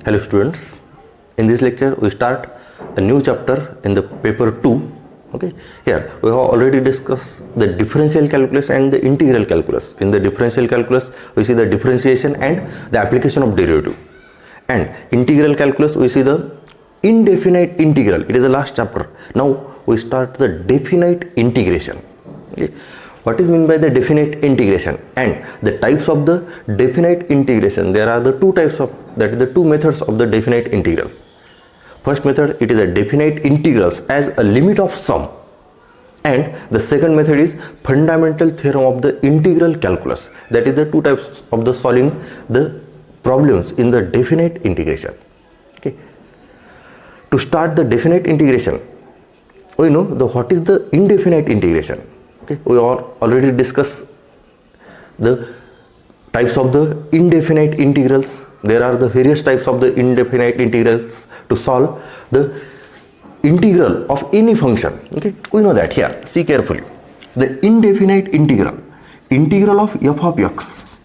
Hello students, in this lecture we start a new chapter in the paper 2. Okay, here we have already discussed the differential calculus and the integral calculus. In the differential calculus we see the differentiation and the application of derivative, and integral calculus we see the indefinite integral. It is the last chapter. Now we start the definite integration. Okay. What is meant by the definite integration and the types of the definite integration? There are the two types of, that is the two methods of the definite integral. First method, it is a definite integrals as a limit of sum, and the second method is fundamental theorem of the integral calculus. That is the two types of the solving the problems in the definite integration. Okay. To start the definite integration, we know the what is the indefinite integration. Okay, we already discussed the types of the indefinite integrals. There are the various types of the indefinite integrals to solve the integral of any function. Okay, we know that. Here, see carefully. The indefinite integral of f of x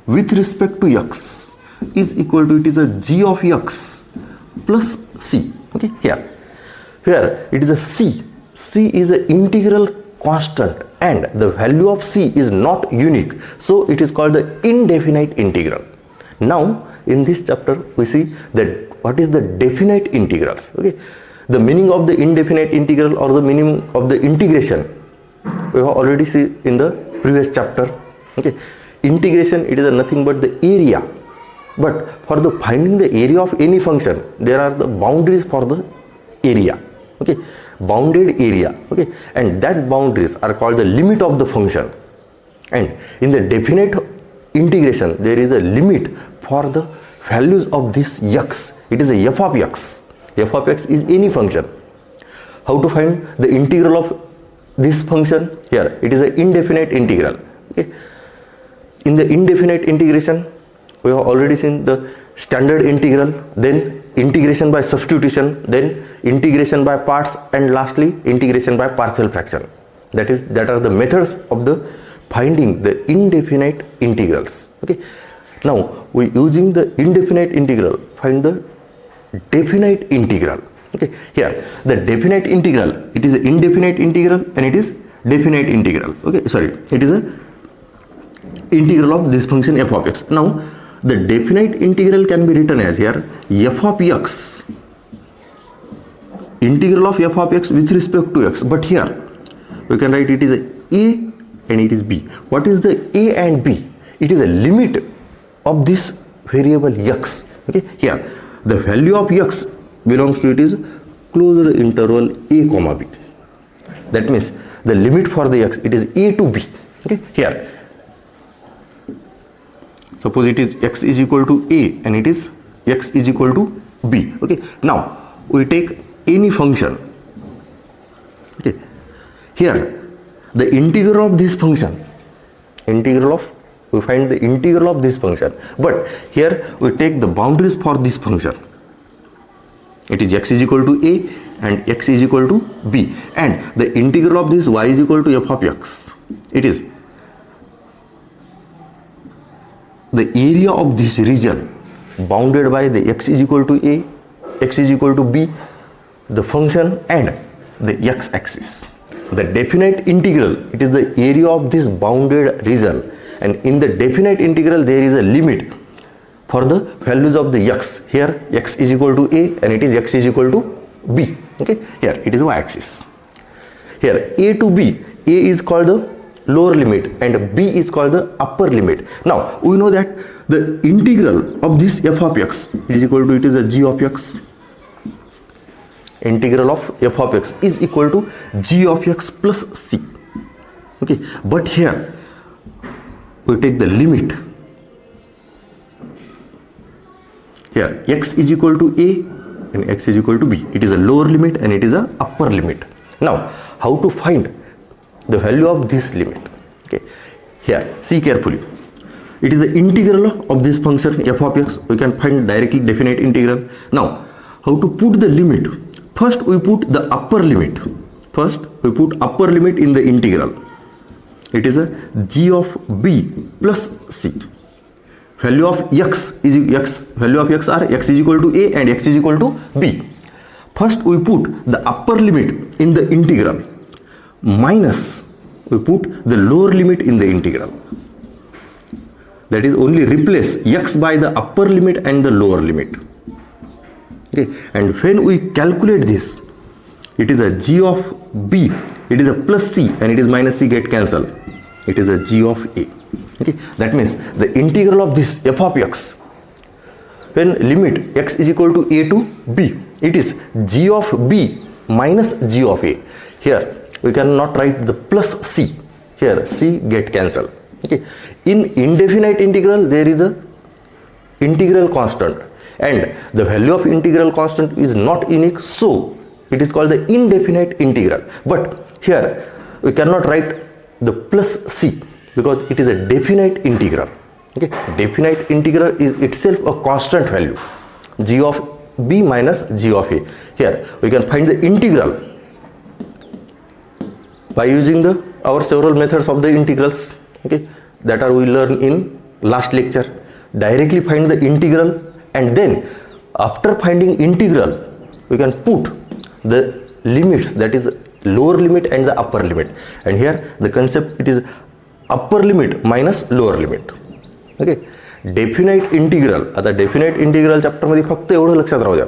with respect to x is equal to, it is a g of x plus c. Okay, here it is a c. C is an integral constant and the value of c is not unique, so it is called the indefinite integral. Now in this chapter we see that what is the definite integrals. Okay, the meaning of the indefinite integral or the meaning of the integration we have already seen in the previous chapter. Okay, integration, it is nothing but the area, but for the finding the area of any function there are the boundaries for the area. Okay, bounded area. Okay, and that boundaries are called the limit of the function, and in the definite integration there is a limit for the values of this x. It is a f of x. F of x is any function. How to find the integral of this function? Here it is an indefinite integral. Okay, in the indefinite integration we have already seen the standard integral, then integration by substitution, then integration by parts, and lastly integration by partial fraction. That are the methods of the finding the indefinite integrals. Okay, now we using the indefinite integral find the definite integral. Okay, here the definite integral, it is an indefinite integral and it is definite integral. Okay, sorry, it is a integral of this function f of x. Now the definite integral can be written as here f of x, integral of f of x with respect to x, but here we can write it is a and it is b. What is the a and b? It is a limit of this variable x. Okay, here the value of x belongs to, it is closed interval a comma b. That means the limit for the x, it is a to b. Okay, here suppose it is x is equal to a and it is x is equal to b. Okay, now we take any function. Okay, here the integral of this function, we find the integral of this function, but here we take the boundaries for this function. It is x is equal to a and x is equal to b, and the integral of this y is equal to f of x. It is the area of this region bounded by the x is equal to a, x is equal to b, the function and the x-axis. The definite integral, it is the area of this bounded region, and in the definite integral there is a limit for the values of the x. Here x is equal to a and it is x is equal to b. Okay, here it is y-axis. Here a to b, a is called the lower limit and b is called the upper limit. Now we know that the integral of this f of x is equal to, it is a g of x. Integral of f of x is equal to g of x plus c. Okay, but here we take the limit. Here x is equal to a and x is equal to b. It is a lower limit and it is a upper limit. Now how to find the value of this limit? Okay, here see carefully. It is the integral of this function f of x. We can find directly definite integral. Now how to put the limit? First we put the upper limit. First we put upper limit in the integral. It is a g of b plus c. value of x are x is equal to a and x is equal to b. First we put the upper limit in the integral minus we put the lower limit in the integral. That is, only replace x by the upper limit and the lower limit. Okay, and when we calculate this, it is a g of b, it is a plus c and it is minus c get cancelled. It is a g of a. Okay, that means the integral of this f of x, when limit x is equal to a to b, it is g of b minus g of a. Here we cannot write the plus c, here c get cancelled. Okay, in indefinite integral there is a integral constant and the value of integral constant is not unique, so it is called the indefinite integral. But here we cannot write the plus c because it is a definite integral. Okay, definite integral is itself a constant value, g of b minus g of a. Here we can find the integral by using our several methods of the integrals. Okay, that are we learn in last lecture. Directly find the integral and then after finding integral we can put the limits, that is lower limit and the upper limit, and here the concept it is upper limit minus lower limit. Okay, definite integral. आता definite integral चॅप्टरमध्ये फक्त एवढं लक्षात राहू द्या,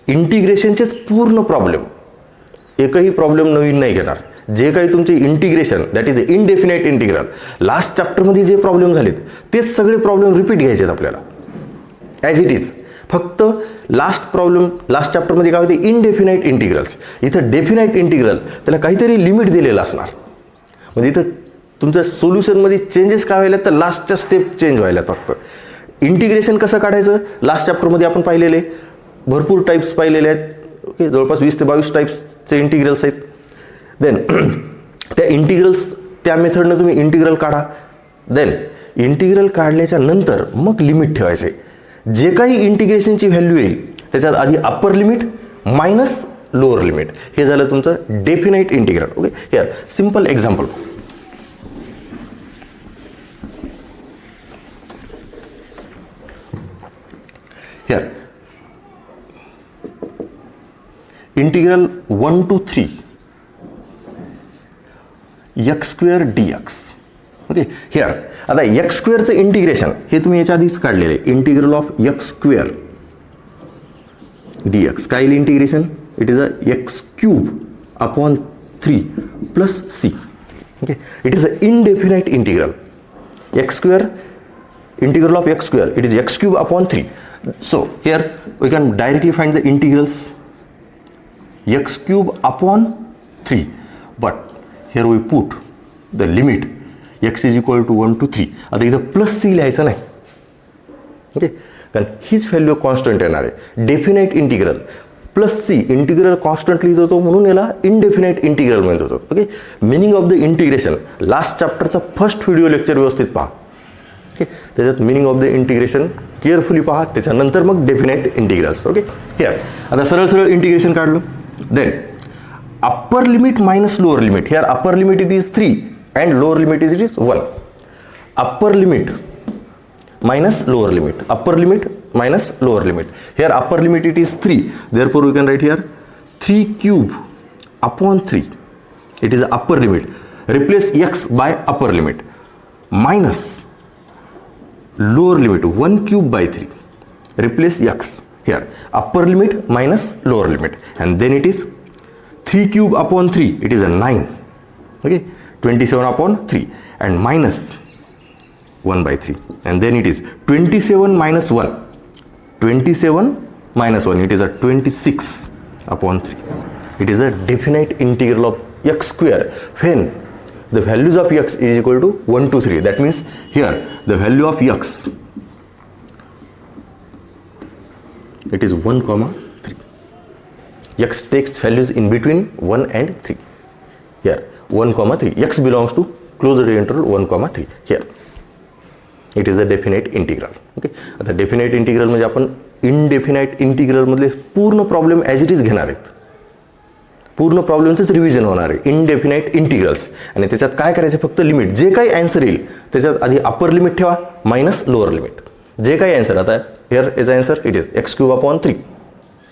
इंटिग्रेशनचेच पूर्ण problem, एकही problem नवीन नाही घेणार. जे काही तुमचे integration that is indefinite integral last चॅप्टरमध्ये जे प्रॉब्लेम झालेत तेच सगळे प्रॉब्लेम रिपीट घ्यायचे आहेत आपल्याला ॲज इट इज. फक्त लास्ट चॅप्टरमध्ये काय होते, इनडेफिनाइट इंटिग्रल्स. इथं डेफिनाइट इंटिग्रल त्याला काहीतरी लिमिट दिलेलं असणार. म्हणजे इथं तुमच्या सोल्युशनमध्ये चेंजेस काय व्हायला तर लास्टच्या स्टेप चेंज व्हायला. फक्त इंटिग्रेशन कसं काढायचं लास्ट चॅप्टरमध्ये आपण पाहिलेले भरपूर टाईप्स पाहिलेले आहेत. ओके, जवळपास 20 ते 22 टाईप्सचे इंटिग्रल्स आहेत. देन त्या इंटिग्रल्स त्या मेथडनं तुम्ही इंटिग्रल काढा. देन इंटिग्रल काढल्याच्या नंतर मग लिमिट ठेवायचं आहे. जे काही इंटिग्रेशनची व्हॅल्यू येईल त्याच्यात आधी upper limit minus lower limit, हे झालं तुमचं definite integral. Okay, here simple example. Here integral 1 to 3 x square dx. Okay, here आता एक्स स्क्वेअरचं इंटिग्रेशन हे तुम्ही याच्या आधीच काढलेलं आहे. Integral of x square dx काय येईल integration, it is a x cube upon 3 plus c. Okay, it is a indefinite integral. X square integral of x square it is x cube upon 3. So here we can directly find the integrals x cube upon 3, but here we put the limit x is equal to 1 to 3. आता इथं plus सी लिहायचं नाही. Okay, कारण हीच value constant येणार आहे. Definite integral plus c integral constant लिहित होतो म्हणून याला इनडेफिनाइट इंटिग्रल म्हणत होतो. Okay, meaning of the integration last चॅप्टरचा फर्स्ट व्हिडिओ लेक्चर व्यवस्थित पहा. ओके, त्याच्यात meaning of the integration carefully पहा, त्याच्यानंतर मग डेफिनाइट इंटिग्रल्स. ओके, हियर आता सरळ सरळ इंटिग्रेशन काढलं. Then upper limit minus lower limit. Here upper limit it is 3 and lower limit is 1. Upper limit minus lower limit, upper limit minus lower limit. Here upper limit it is 3, therefore we can write here 3 cube upon 3. It is upper limit. Replace x by upper limit minus lower limit 1 cube by 3, replace x. Here upper limit minus lower limit, and then it is 3 cube upon 3, it is a 9. Okay, 27 upon 3 and minus 1 by 3, and then it is 27 minus 1, 27 minus 1, it is a 26 upon 3. It is a definite integral of x square when the values of x is equal to 1 to 3. That means here the value of x it is 1 comma 3. X takes values in between 1 and 3. Here 1 comma 3. X belongs to closed interval 1 comma 3. Here it is a definite integral. Okay, आता definite integral म्हणजे आपण indefinite integral मधले पूर्ण problem as it is घेणार आहेत. पूर्ण प्रॉब्लेमचंच revision होणार आहे इनडेफिनाइट इंटिग्रल्स. आणि त्याच्यात काय करायचं, फक्त लिमिट जे काही आन्सर येईल त्याच्यात आधी अप्पर लिमिट ठेवा मायनस लोअर लिमिट. जे काही आन्सर आता here is answer it is x³ 3.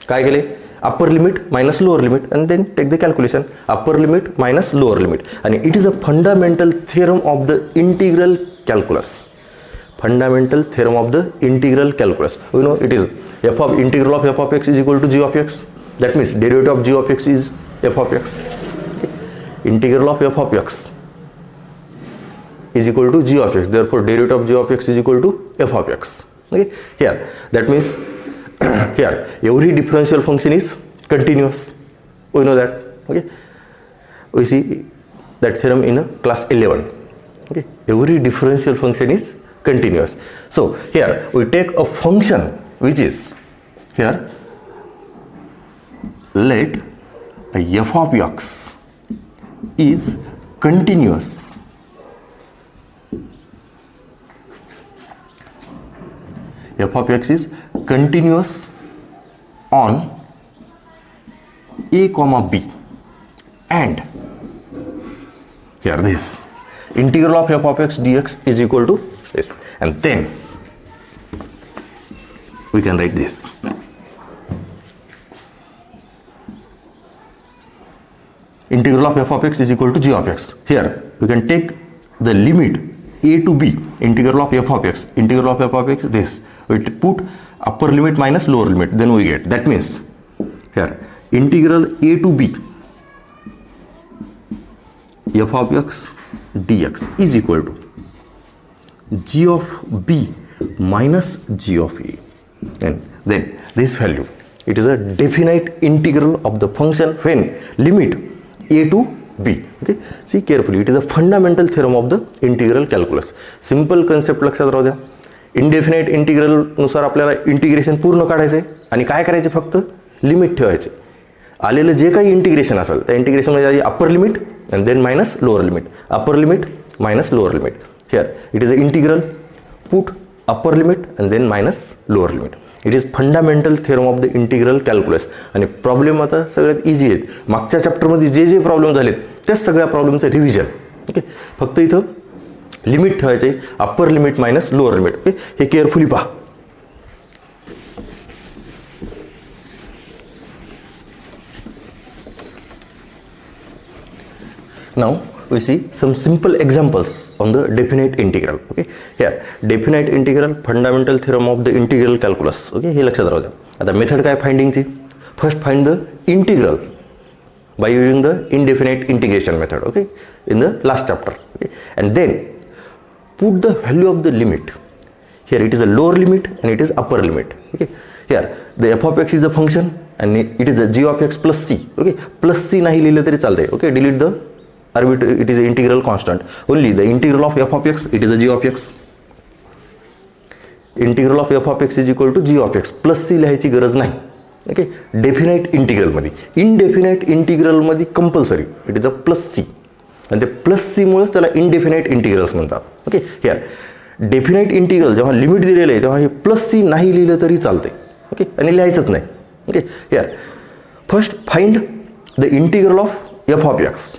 काय केले, upper limit minus lower limit and then take the calculation. Upper limit minus lower limit, आणि it is a fundamental theorem of the integral calculus. Fundamental theorem of the integral calculus. You know it is f of integral of f of x is equal to g of x. That means derivative of g of x is f of x. Integral of f of x is equal to g of x. Therefore, derivative of g of x is equal to f of x. Okay. Here, that means here every differential function is continuous. We know that. Okay. We see that theorem in class 11. Okay. Every differential function is continuous. So here we take a function which is here, let f of x is continuous f of x is continuous on a comma b, and here this integral of f of x dx is equal to this, and then we can write this. Integral of f of x is equal to g of x. Here we can take the limit a to b, integral of f of x, integral of f of x, this we put upper limit minus lower limit, then we get, that means here integral a to b f of x dx is equal to g of b minus g of a, and then this value, it is a definite integral of the function when limit a to b. Okay, see carefully, it is a fundamental theorem of the integral calculus. Simple concept लक्षात राहू द्या. Indefinite integral नुसार आपल्याला integration पूर्ण काढायचे आणि काय करायचे, फक्त लिमिट ठेवायचे. आलेलं जे काही इंटिग्रेशन असेल त्या इंटिग्रेशन मध्ये upper limit and then minus lower limit, upper limit minus lower limit. Here it is a integral, put upper limit and then minus lower limit. It is fundamental theorem of the integral calculus. आणि problem आता सगळ्यात easy आहेत. मागच्या चॅप्टरमध्ये जे जे problem झालेत त्या सगळ्या प्रॉब्लेमचं revision. Okay, फक्त इथं लिमिट ठेवायचे, upper limit minus lower limit. Okay, हे केअरफुली पहा. Now we see some simple examples on the definite integral. Okay, here definite integral, fundamental theorem of the integral calculus. Okay, हे लक्षात राहू द्या. आता मेथड काय फाइंडिंगची, first find the integral by using the indefinite integration method. Okay, in the last chapter. Okay, and then put the value of the limit. Here it is a lower limit and it is upper limit. Okay, here the f of x is a function and it is a g of x plus c. Okay, plus c नाही लिहिलं तरी चालतंय. Okay, delete the arbitrary, it is an integral constant. Only the integral of f of x, it is a g of x. Integral of f of x is equal to g of x. Plus c लिहायची गरज नाही. Okay, definite integral मध्ये, indefinite integral मध्ये compulsory it is a plus c, आणि ते plus c मुळेच त्याला indefinite integrals म्हणतात. ओके, हिअर डेफिनाइट इंटिग्रल जेव्हा लिमिट दिलेलं आहे तेव्हा हे प्लस सी नाही लिहिलं तरी चालतंय. ओके, आणि लिहायचंच नाही. Okay, here first find the integral of f of x.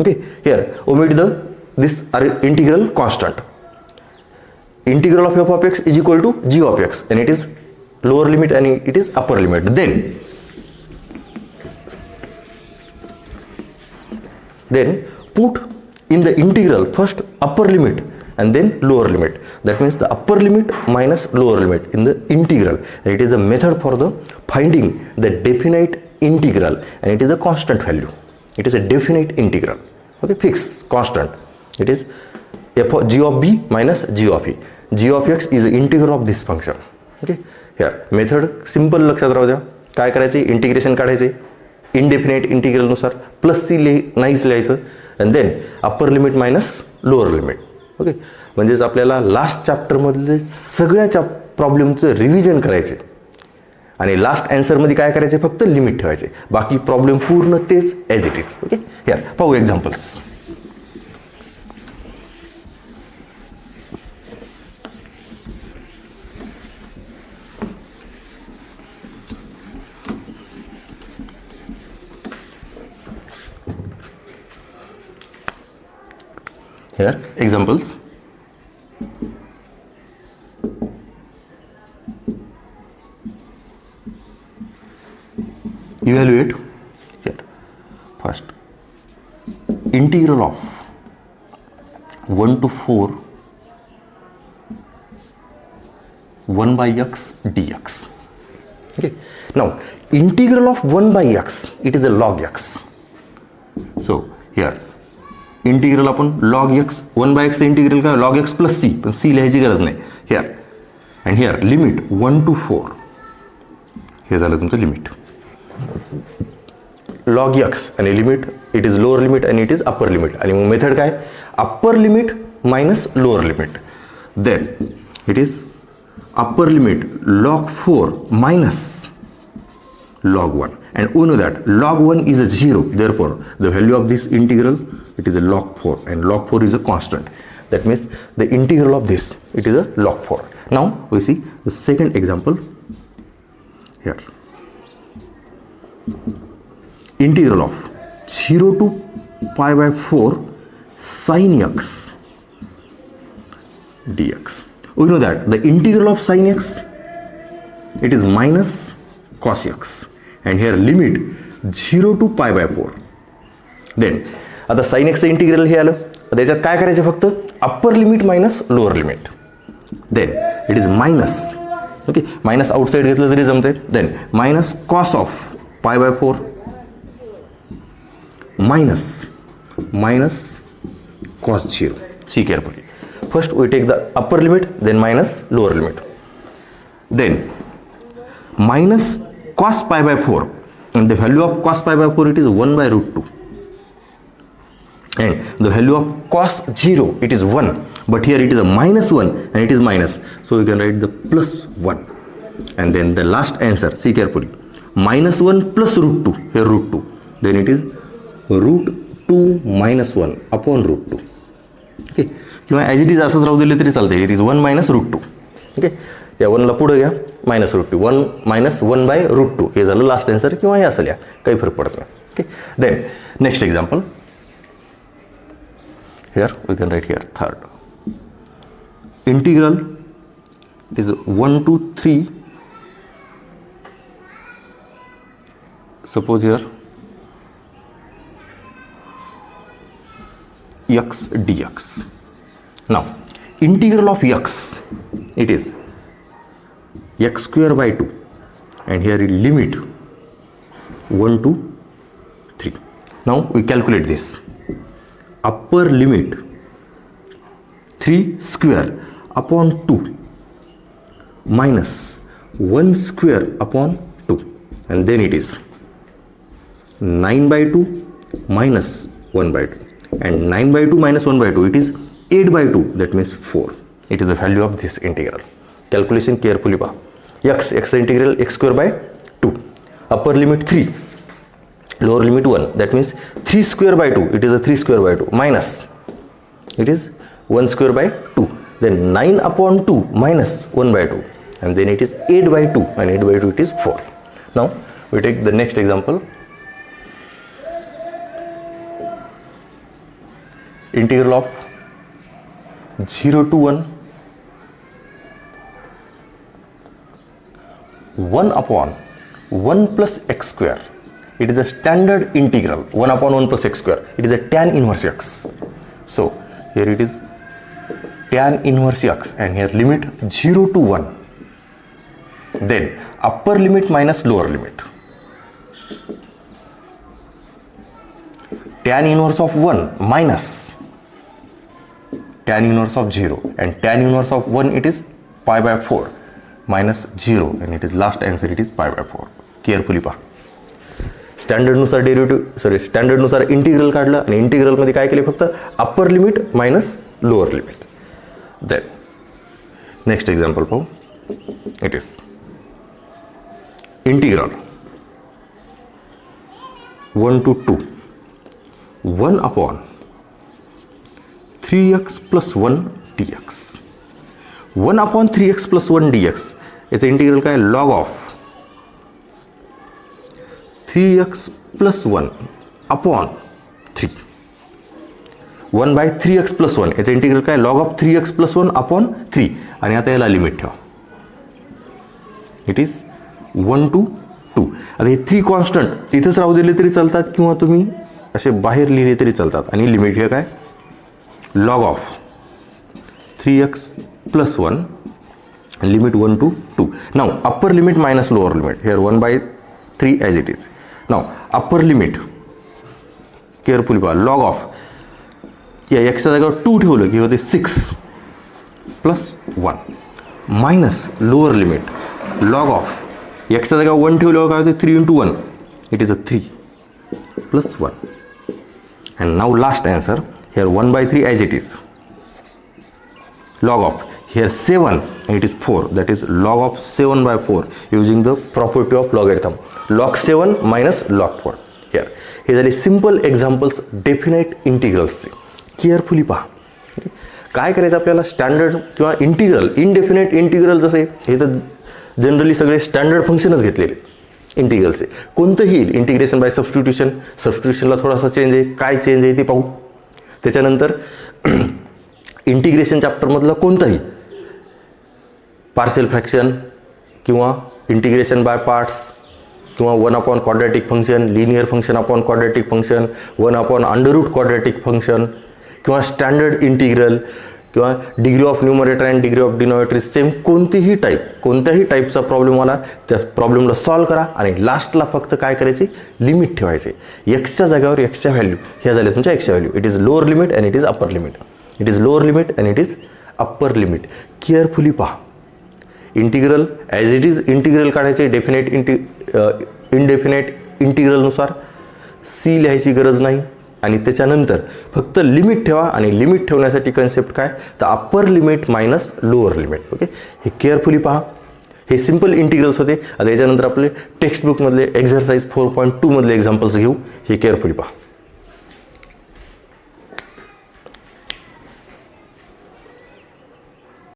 Okay, here omit the this are integral constant. Integral of f of x is equal to g of x and it is lower limit and it is upper limit. Then put in the integral first upper limit and then lower limit. That means the upper limit minus lower limit in the integral. And it is a method for the finding the definite integral and it is a constant value. It is a definite integral. Okay, fixed constant. It is f of g of b minus g of e. G of x is the integral of this function. Okay, here method simple लक्षात राहू द्या. काय करायचे, integration काढायचे indefinite integral नुसार, plus c नाहीच लिहायचं, and then upper limit minus lower limit. Okay, म्हणजेच आपल्याला लास्ट चॅप्टरमधले सगळ्या प्रॉब्लेमचं रिव्हिजन करायचे आणि लास्ट आन्सरमध्ये काय करायचे, फक्त लिमिट ठेवायचे, बाकी प्रॉब्लेम पूर्ण तेच as it is. Okay, here पाहू examples. Here examples. evaluate here. First, integral of 1 to 4 1 by x dx. Okay. Now integral of 1 by x, it is a log x. So here integral आपण log x 1 by x integral का log x plus c, पण c लिहायची गरज नाही here. And here limit 1 to 4, हे झालं तुमचं limit log x आणि limit it is lower limit आणि इट इज अप्पर लिमिट. आणि मग मेथड काय, upper limit minus lower limit, then it is upper limit log 4 minus log 1, and we know that log 1 is a 0, therefore the value of this integral, it is a log 4, and log 4 is a constant. That means the integral of this, it is a log 4. Now we see the second example here. Integral of 0 to pi by 4 sin x dx. We know that the integral of sin x, it is minus cos x, and here limit 0 to pi by 4. Then आता sin x integral हे आलं, त्याच्यात काय करायचं, फक्त upper limit minus lower limit, then it is minus, okay, minus outside घेतलं तरी जमते, देन minus cos of pi by 4 minus cos 0. See carefully. First we take the upper limit, then minus lower limit. Then minus cos pi by 4, and the value of cos pi by 4, it is 1 by root 2. And the value of cos 0, it is 1, but here it is a minus 1 and it is minus, so we can write the plus 1. And then the last answer, see carefully, minus 1 plus root 2, here root 2, then it is root 2 minus 1 upon root 2. Okay, किंवा as it is असंच राहू दिले तरी चालते, it is 1 minus root 2. Okay, या 1ला पुढे घ्या, minus root 2, 1 minus 1 by root 2, हे झालं लास्ट आन्सर, किंवा हे असेल, या काही फरक पडत नाही. Okay, then next example, here we can write here third integral is 1 to 3, suppose here x dx. Now integral of x, it is x square by 2, and here is limit 1 to 3. Now we calculate this. Upper limit 3 square upon 2 minus 1 square upon 2, and then it is 9 by 2 minus 1 by 2, and 9 by 2 minus 1 by 2, it is 8 by 2, that means 4. It is the value of this integral. Calculation carefully pa. X integral x square by 2, upper limit 3, lower limit 1, that means 3 square by 2, it is a 3 square by 2, minus it is 1 square by 2, then 9 upon 2 minus 1 by 2, and then it is 8 by 2, and 8 by 2 it is 4. Now we take the next example. Integral of 0 to 1 1 upon 1 plus x square. It is a standard integral, 1 upon 1 plus x square. It is a tan inverse x. So here it is tan inverse x, and here limit 0 to 1. Then upper limit minus lower limit. Tan inverse of 1 minus tan inverse of 0, and tan inverse of 1, it is pi by 4 minus 0, and it is last answer, it is pi by 4. Carefully पहा. स्टँडर्डनुसार derivative स्टँडर्डनुसार integral काढलं, आणि इंटिग्रलमध्ये काय केले, फक्त upper limit minus lower limit. Then next example पाहू. It is integral 1 to 2 1 upon 3x plus 1 dx. 1 upon 3x plus 1 dx, याचं integral काय, log of 3x plus 1 upon 3. 1 by 3x plus 1, याचं integral काय, log of 3x plus 1 upon 3, आणि आता याला limit ठेवा. It is 1 to 2. आता हे 3 constant इथंच राहू दिले तरी चालतात किंवा तुम्ही असे बाहेर लिहिले तरी चालतात. आणि लिमिट हे काय log of 3x + 1 limit 1 to 2. Now upper limit minus lower limit. Here 1/3 as it is. Now upper limit carefully पहा log of या x च्या जागेवर 2 ठेवलं की होते 6 + 1 minus lower limit log of x च्या जागेवर 1 ठेवल्यावर काय होते 3 × 1 it is a 3 + 1. And now last answer here 1/3 as it is. Log of here 7 and it is 4, that is log of 7/4 using the property of logarithm. Log 7 minus log 4. Here हे झाले simple examples definite इंटिग्रल्सचे. Carefully पहा. काय करायचं आपल्याला standard किंवा integral indefinite integral जसे हे तर generally सगळे standard फंक्शनच घेतलेले इंटिग्रलचे. कोणतंही इंटिग्रेशन बाय सबस्टिट्यूशनला थोडासा चेंज आहे. काय चेंज आहे ते पाहू. त्याच्यानंतर इंटिग्रेशन चॅप्टरमधलं कोणतंही पार्शियल फ्रॅक्शन किंवा इंटिग्रेशन बाय पार्ट्स किंवा 1/, quadratic function, linear function upon quadratic function, 1/, under root quadratic function किंवा स्टँडर्ड इंटिग्रल किंवा degree of numerator and degree of denominator same कोणत्याही टाईपचा प्रॉब्लेम आला त्या प्रॉब्लेमला सॉल्व करा आणि लास्टला फक्त काय करायचे लिमिट ठेवायचे. एक्सच्या जागेवर एक्सच्या व्हॅल्यू ह्या झाल्या तुमच्या एक्सच्या value. It is lower limit and it is upper limit. It is lower limit and it is upper limit. Carefully पहा. Integral as it is integral काढायचे इनडेफिनाइट इंटिग्रलनुसार. सी लिहायची गरज नाही आणि त्याच्यानंतर फक्त लिमिट ठेवा आणि लिमिट ठेवण्यासाठी कन्सेप्ट काय तर upper limit minus lower limit. Okay हे केअरफुली पहा. हे सिंपल इंटिग्रल्स होते. आता याच्यानंतर आपले टेक्स्टबुकमधले एक्झरसाइज 4.2 मधले एक्झाम्पल्स घेऊ. हे केअरफुली पहा.